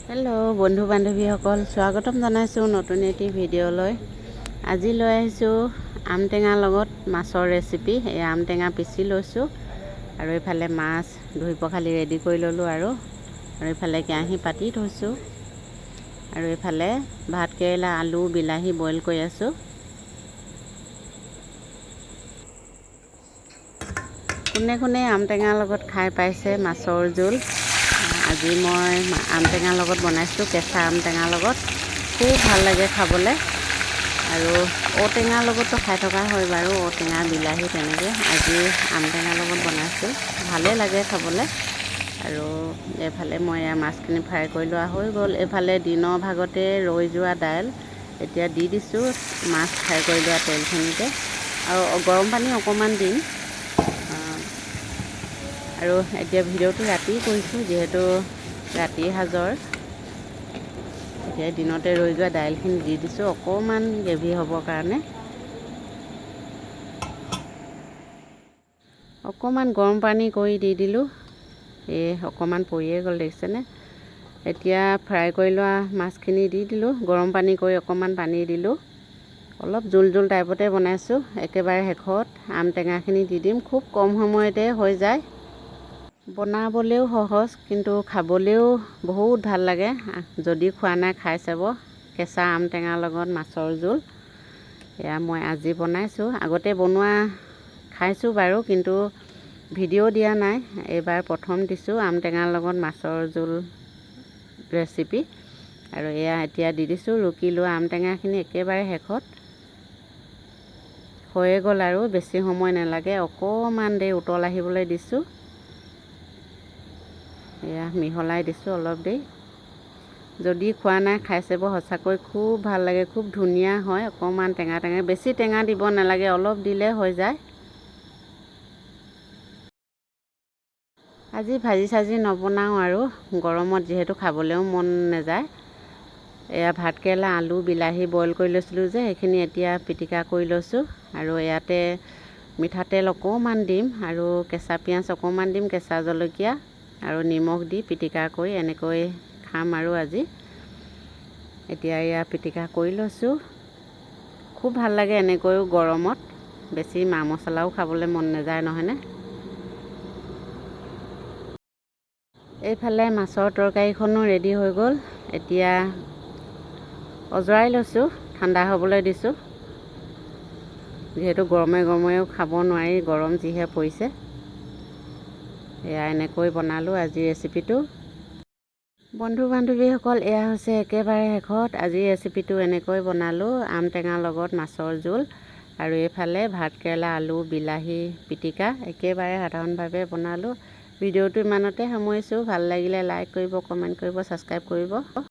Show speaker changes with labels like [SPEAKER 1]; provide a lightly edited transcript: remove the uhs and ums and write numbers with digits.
[SPEAKER 1] Hello' বন্ধু বান্ধৱীসকল, স্বাগতম জনাইছোঁ নতুন এটি ভিডিঅ'লৈ। আজি লৈ আহিছোঁ আম টেঙাৰ লগত মাছৰ ৰেচিপি। এই আম টেঙা পিচি লৈছোঁ আৰু এইফালে মাছ ধুই পখালি ৰেডি কৰি ল'লোঁ আৰু এইফালে কেৰাহী পাতি থৈছোঁ আৰু এইফালে ভাত কেৰেলা, আলু, বিলাহী বইল কৰি আছোঁ। কোনে কোনে আম টেঙাৰ লগত খাই পাইছে মাছৰ জোল? আজি মই আম টেঙাৰ লগত বনাইছোঁ, কেঁচা আম টেঙাৰ লগত। খুব ভাল লাগে খাবলৈ আৰু ঔটেঙাৰ লগতো খাই থকা হয় বাৰু, ঔটেঙা বিলাহী তেনেকৈ। আজি আম টেঙাৰ লগত বনাইছোঁ, ভালেই লাগে খাবলৈ। আৰু এইফালে মই মাছখিনি ফ্ৰাই কৰি লোৱা হৈ গ'ল। এইফালে দিনৰ ভাগতে ৰৈ যোৱা দাইল এতিয়া দি দিছোঁ মাছ ফ্ৰাই কৰি লোৱা তেলখিনিতে, আৰু গৰম পানী অকণমান দিম। আৰু এতিয়া ভিডিঅ'টো ৰাতি কৰিছোঁ যিহেতু ৰাতিৰ সাজৰ। এতিয়া দিনতে ৰৈ যোৱা দাইলখিনি দি দিছোঁ অকণমান গ্ৰেভি হ'বৰ কাৰণে। অকণমান গৰম পানী কৰি দি দিলোঁ, অকণমান পৰিয়ে গ'ল দেখিছেনে। এতিয়া ফ্ৰাই কৰি লোৱা মাছখিনি দি দিলোঁ, গৰম পানী কৰি অকণমান পানী দিলোঁ। অলপ জোল জোল টাইপতে বনাইছোঁ। একেবাৰে শেষত আম টেঙাখিনি দি দিম, খুব কম সময়তে হৈ যায়। বনাবলৈও সহজ কিন্তু খাবলৈও বহুত ভাল লাগে। যদি খোৱা নাই খাই চাব, কেঁচা আম টেঙাৰ লগত মাছৰ জোল। এয়া মই আজি বনাইছোঁ, আগতে বনোৱা খাইছোঁ বাৰু কিন্তু ভিডিঅ' দিয়া নাই। এইবাৰ প্ৰথম দিছোঁ আম টেঙাৰ লগত মাছৰ জোল ৰেচিপি। আৰু এয়া এতিয়া দি দিছোঁ ৰুকি লোৱা আম টেঙাখিনি একেবাৰে শেষত। হৈয়ে গ'ল আৰু বেছি সময় নালাগে, অকণমান দেৰি উতল আহিবলৈ দিছোঁ। এয়া মিহলাই দিছোঁ অলপ দেৰি। যদি খোৱা নাই খাই চাব, সঁচাকৈ খুব ভাল লাগে, খুব ধুনীয়া হয়। অকণমান টেঙা টেঙা, বেছি টেঙা দিব নালাগে, অলপ দিলে হৈ যায়। আজি ভাজি চাজি নবনাওঁ আৰু গৰমত যিহেতু খাবলৈও মন নাযায়। এয়া ভাত কেৰেলা, আলু, বিলাহী বইল কৰি লৈছিলোঁ যে সেইখিনি এতিয়া পিটিকা কৰি লৈছোঁ। আৰু ইয়াতে মিঠাতেল অকণমান দিম আৰু কেঁচা পিঁয়াজ অকণমান দিম, কেঁচা জলকীয়া আৰু নিমখ দি পিটিকা কৰি এনেকৈ খাম আৰু আজি। এতিয়া এয়া পিটিকা কৰি লৈছোঁ। খুব ভাল লাগে এনেকৈও গৰমত, বেছি মা মছলাও খাবলৈ মন নাযায় নহয়নে। এইফালে মাছৰ তৰকাৰীখনো ৰেডি হৈ গ'ল। এতিয়া অজৰাই লৈছোঁ, ঠাণ্ডা হ'বলৈ দিছোঁ, যিহেতু গৰমে গৰমেও খাব নোৱাৰি, গৰম যিহে পৰিছে। এয়া এনেকৈ বনালোঁ আজি ৰেচিপিটো। বন্ধু বান্ধৱীসকল, এয়া হৈছে একেবাৰে শেষত আজি ৰেচিপিটো এনেকৈ বনালোঁ, আম টেঙাৰ লগত মাছৰ জোল। আৰু এইফালে ভাত কেৰেলা, আলু, বিলাহী পিটিকা একেবাৰে সাধাৰণভাৱে বনালোঁ। ভিডিঅ'টো ইমানতে সামৰিছোঁ। ভাল লাগিলে লাইক কৰিব, কমেণ্ট কৰিব, ছাবস্ক্ৰাইব কৰিব।